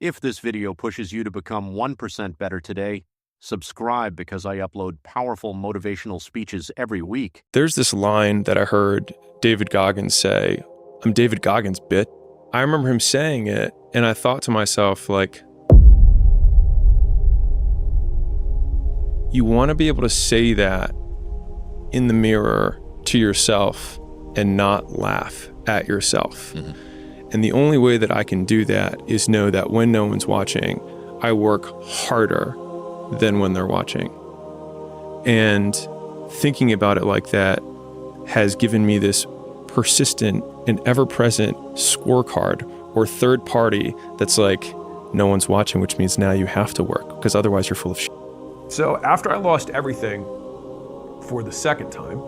If this video pushes you to become 1% better today, subscribe because I upload powerful motivational speeches every week. There's this line that I heard David Goggins say, "I'm David Goggins, bit." I remember him saying it, and I thought to myself, like, you want to be able to say that in the mirror to yourself and not laugh at yourself. Mm-hmm. And the only way that I can do that is know that when no one's watching, I work harder than when they're watching. And thinking about it like that has given me this persistent and ever-present scorecard or third party that's like, no one's watching, which means now you have to work because otherwise you're full of shit. So after I lost everything for the second time,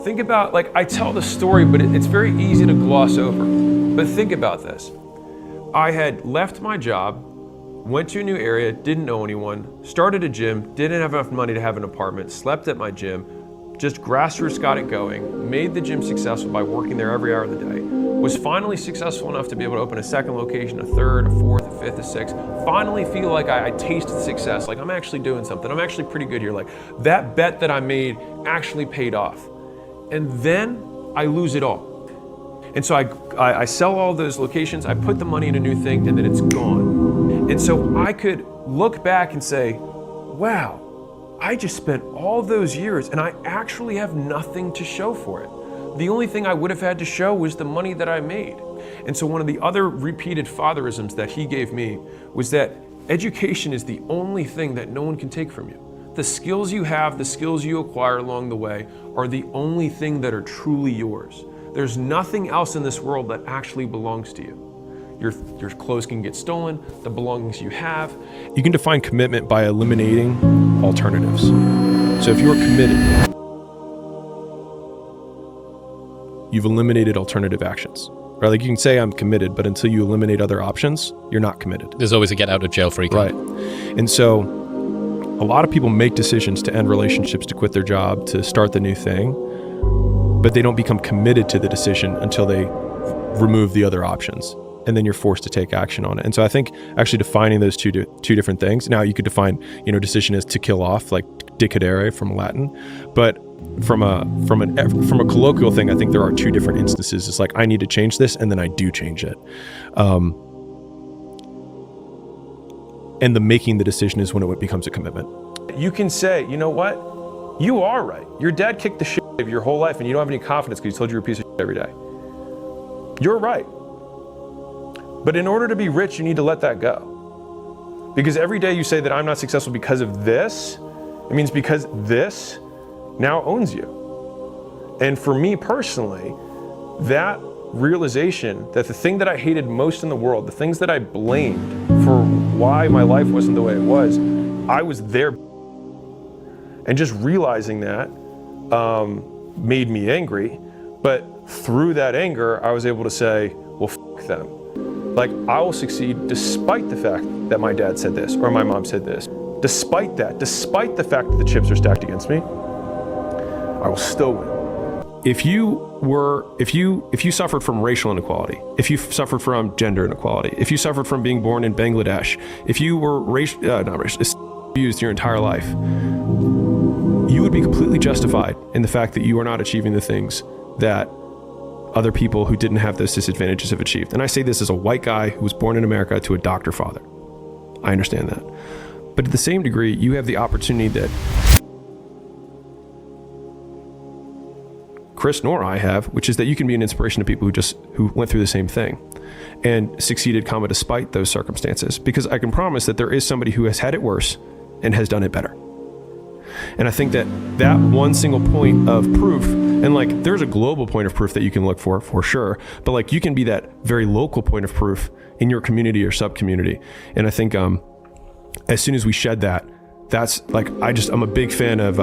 think about, like, I tell the story, but it's very easy to gloss over. But think about this. I had left my job, went to a new area, didn't know anyone, started a gym, didn't have enough money to have an apartment, slept at my gym, just grassroots got it going, made the gym successful by working there every hour of the day, was finally successful enough to be able to open a second location, a third, a fourth, a fifth, a sixth, finally feel like I tasted success, like I'm actually doing something, I'm actually pretty good here, like that bet that I made actually paid off. And then I lose it all. And so I sell all those locations, I put the money in a new thing, and then it's gone. And so I could look back and say, wow, I just spent all those years and I actually have nothing to show for it. The only thing I would have had to show was the money that I made. And so one of the other repeated fatherisms that he gave me was that education is the only thing that no one can take from you. The skills you have, the skills you acquire along the way are the only thing that are truly yours. There's nothing else in this world that actually belongs to you. Your clothes can get stolen, the belongings you have. You can define commitment by eliminating alternatives. So if you're committed, you've eliminated alternative actions. Right? Like you can say I'm committed, but until you eliminate other options, you're not committed. There's always a get out of jail free card. Right. And so a lot of people make decisions to end relationships, to quit their job, to start the new thing, but they don't become committed to the decision until they remove the other options. And then you're forced to take action on it. And so I think actually defining those two different things. Now you could define, decision as to kill off, like decidere from Latin, but from a colloquial thing, I think there are two different instances. It's like I need to change this, and then I do change it. And the making the decision is when it becomes a commitment. You can say, you know what? You are right. Your dad kicked the shit out of your whole life, and you don't have any confidence because he told you you're a piece of shit every day. You're right. But in order to be rich, you need to let that go. Because every day you say that I'm not successful because of this, it means because this now owns you. And for me personally, that realization that the thing that I hated most in the world, the things that I blamed for why my life wasn't the way it was, I was there. And just realizing that made me angry. But through that anger, I was able to say, well, fuck them. Like, I will succeed despite the fact that my dad said this or my mom said this. Despite that, despite the fact that the chips are stacked against me, I will still win. If you suffered from racial inequality, if you suffered from gender inequality, if you suffered from being born in Bangladesh, if you were abused your entire life, you would be completely justified in the fact that you are not achieving the things that other people who didn't have those disadvantages have achieved. And I say this as a white guy who was born in America to a doctor father. I understand that. But to the same degree, you have the opportunity that Chris nor I have, which is that you can be an inspiration to people who went through the same thing and succeeded, despite those circumstances. Because I can promise that there is somebody who has had it worse and has done it better. And I think that one single point of proof, and like there's a global point of proof that you can look for sure, but like you can be that very local point of proof in your community or sub-community. And I think as soon as we shed that, that's like, I'm a big fan of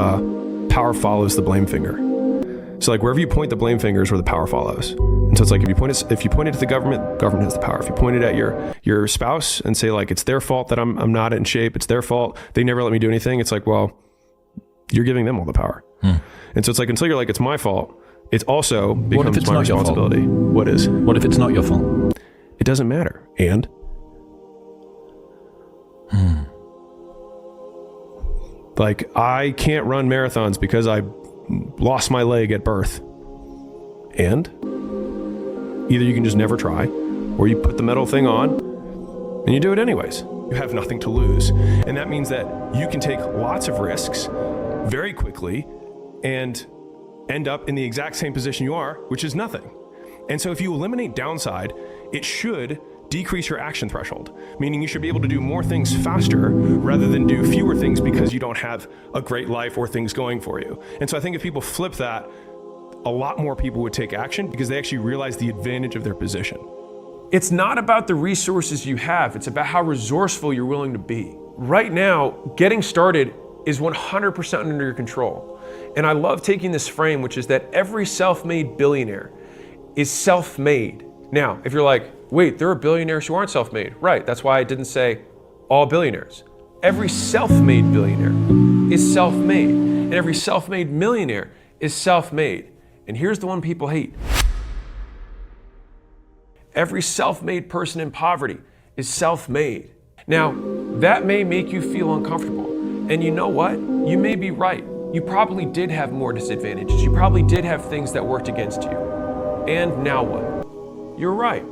power follows the blame finger. So like wherever you point the blame finger is where the power follows. And so it's like if you point it at the government has the power. If you point it at your spouse and say like it's their fault that I'm not in shape, it's their fault, they never let me do anything, it's like, well, you're giving them all the power. And so it's like until you're like it's my fault, it also becomes my responsibility. What is? What if it's not your fault? It doesn't matter. And Like, I can't run marathons because I lost my leg at birth. And either you can just never try, or you put the metal thing on and you do it anyways. You have nothing to lose. And that means that you can take lots of risks very quickly and end up in the exact same position you are, which is nothing. And so if you eliminate downside, it should decrease your action threshold, meaning you should be able to do more things faster rather than do fewer things because you don't have a great life or things going for you. And so I think if people flip that, a lot more people would take action because they actually realize the advantage of their position. It's not about the resources you have, it's about how resourceful you're willing to be. Right now, getting started is 100% under your control. And I love taking this frame, which is that every self-made billionaire is self-made. Now, if you're like, wait, there are billionaires who aren't self-made. Right, that's why I didn't say all billionaires. Every self-made billionaire is self-made, and every self-made millionaire is self-made. And here's the one people hate. Every self-made person in poverty is self-made. Now, that may make you feel uncomfortable. And you know what? You may be right. You probably did have more disadvantages. You probably did have things that worked against you. And now what? You're right.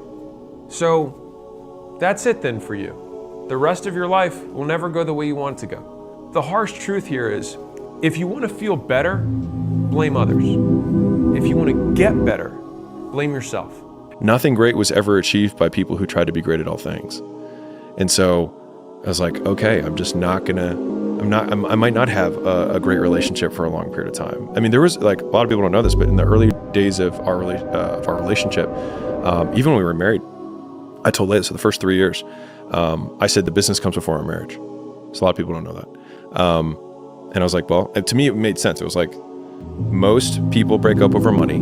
So that's it then for you. The rest of your life will never go the way you want it to go. The harsh truth here is, if you want to feel better, blame others. If you want to get better, blame yourself. Nothing great was ever achieved by people who tried to be great at all things. And so I was like, okay, I'm just not gonna, I might not have a great relationship for a long period of time. I mean, there was, like, a lot of people don't know this, but in the early days of our relationship, even when we were married, I told Leia, so the first 3 years, I said the business comes before our marriage. So a lot of people don't know that. And I was like, well, to me, it made sense. It was like, most people break up over money.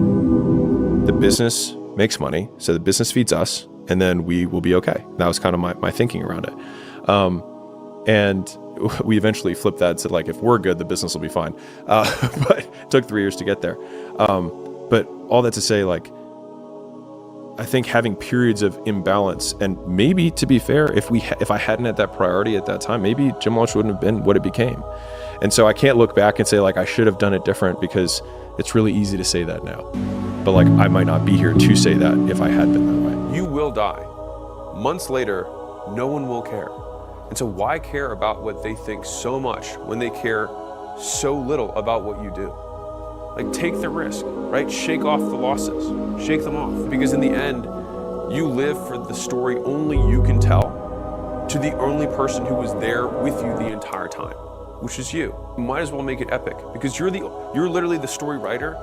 The business makes money, so the business feeds us, and then we will be okay. That was kind of my thinking around it. And we eventually flipped that and said, like, if we're good, the business will be fine. But it took 3 years to get there. But all that to say, like, I think having periods of imbalance, and maybe, to be fair, if I hadn't had that priority at that time, maybe Gym Launch wouldn't have been what it became. And so I can't look back and say, like, I should have done it different, because it's really easy to say that now. But, like, I might not be here to say that if I had been that way. You will die. Months later, no one will care. And so why care about what they think so much when they care so little about what you do? Like, take the risk, right? Shake off the losses, shake them off. Because in the end, you live for the story only you can tell to the only person who was there with you the entire time, which is you. You might as well make it epic, because you're literally the story writer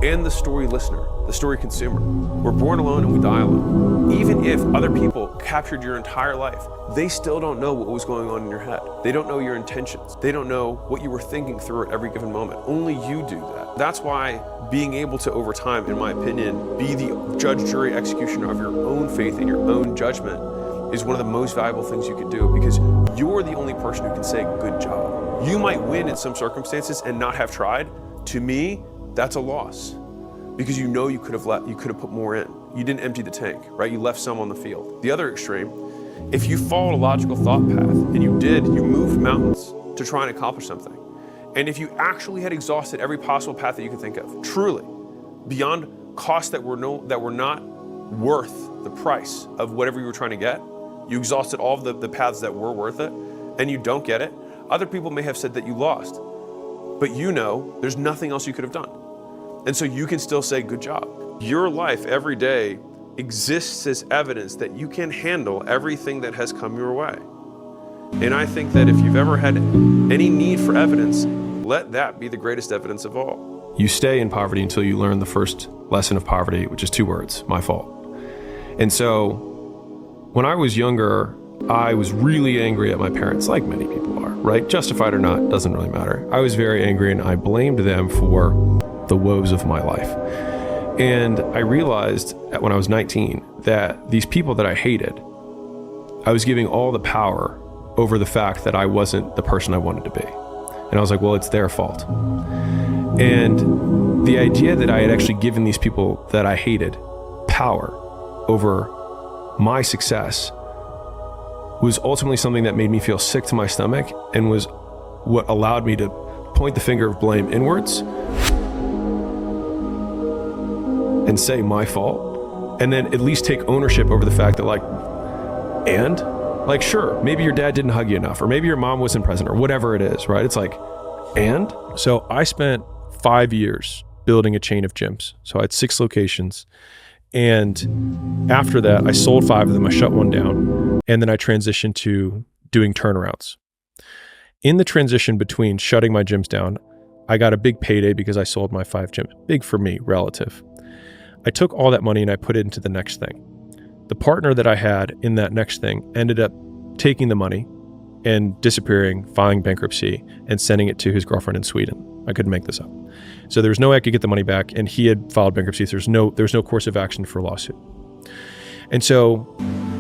and the story listener, the story consumer. We're born alone and we die alone. Even if other people captured your entire life, they still don't know what was going on in your head. They don't know your intentions. They don't know what you were thinking through at every given moment. Only you do that. That's why being able to, over time, in my opinion, be the judge, jury, executioner of your own faith and your own judgment is one of the most valuable things you can do, because you're the only person who can say good job. You might win in some circumstances and not have tried. To me, that's a loss, because you know you could have put more in. You didn't empty the tank, right? You left some on the field. The other extreme, if you followed a logical thought path and you moved mountains to try and accomplish something, and if you actually had exhausted every possible path that you could think of, truly, beyond costs that were not worth the price of whatever you were trying to get, you exhausted all of the paths that were worth it, and you don't get it, other people may have said that you lost, but you know there's nothing else you could have done. And so you can still say good job. Your life every day exists as evidence that you can handle everything that has come your way. And I think that if you've ever had any need for evidence, let that be the greatest evidence of all. You stay in poverty until you learn the first lesson of poverty, which is 2 words: my fault. And so when I was younger, I was really angry at my parents, like many people are, right? Justified or not, doesn't really matter. I was very angry, and I blamed them for the woes of my life. And I realized when I was 19 that these people that I hated, I was giving all the power over the fact that I wasn't the person I wanted to be. And I was like, well, it's their fault. And the idea that I had actually given these people that I hated power over my success was ultimately something that made me feel sick to my stomach and was what allowed me to point the finger of blame inwards and say my fault, and then at least take ownership over the fact that sure, maybe your dad didn't hug you enough, or maybe your mom wasn't present, or whatever it is, right? It's like, and? So I spent 5 years building a chain of gyms. So I had 6 locations. And after that, I sold 5 of them. I shut one down. And then I transitioned to doing turnarounds. In the transition between shutting my gyms down, I got a big payday because I sold my 5 gyms. Big for me, relative. I took all that money and I put it into the next thing. The partner that I had in that next thing ended up taking the money and disappearing, filing bankruptcy, and sending it to his girlfriend in Sweden. I couldn't make this up. So there was no way I could get the money back, and he had filed bankruptcy. So there's no course of action for a lawsuit. And so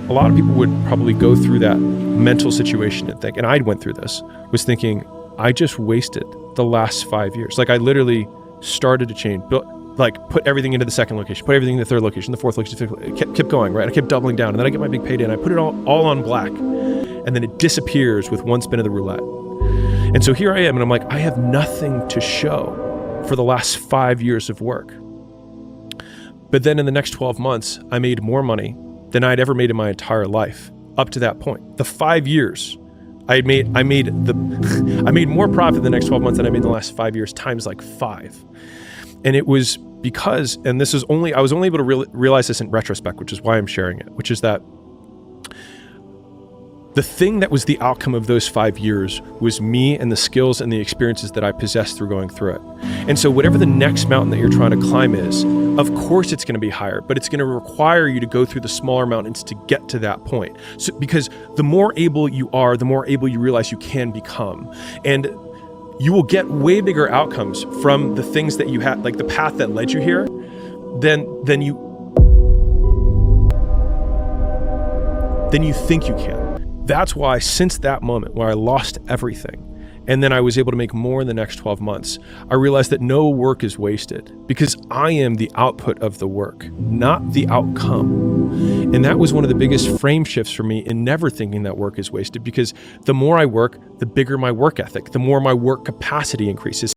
a lot of people would probably go through that mental situation and think, and I went through this, was thinking, I just wasted the last 5 years. Like I literally started a chain, put everything into the second location, put everything in the third location, the fourth location, kept going, right? I kept doubling down, and then I get my big payday and I put it all on black, and then it disappears with one spin of the roulette. And so here I am, and I'm like, I have nothing to show for the last 5 years of work. But then in the next 12 months, I made more money than I'd ever made in my entire life up to that point. The 5 years, I made more profit in the next 12 months than I made in the last 5 years times like 5. And it was because, and I was only able to realize this in retrospect, which is why I'm sharing it, which is that the thing that was the outcome of those 5 years was me and the skills and the experiences that I possessed through going through it. And so whatever the next mountain that you're trying to climb is, of course it's going to be higher, but it's going to require you to go through the smaller mountains to get to that point. So, because the more able you are, the more able you realize you can become. And you will get way bigger outcomes from the things that you had, like the path that led you here, than you think you can. That's why since that moment where I lost everything, and then I was able to make more in the next 12 months, I realized that no work is wasted because I am the output of the work, not the outcome. And that was one of the biggest frame shifts for me in never thinking that work is wasted, because the more I work, the bigger my work ethic, the more my work capacity increases.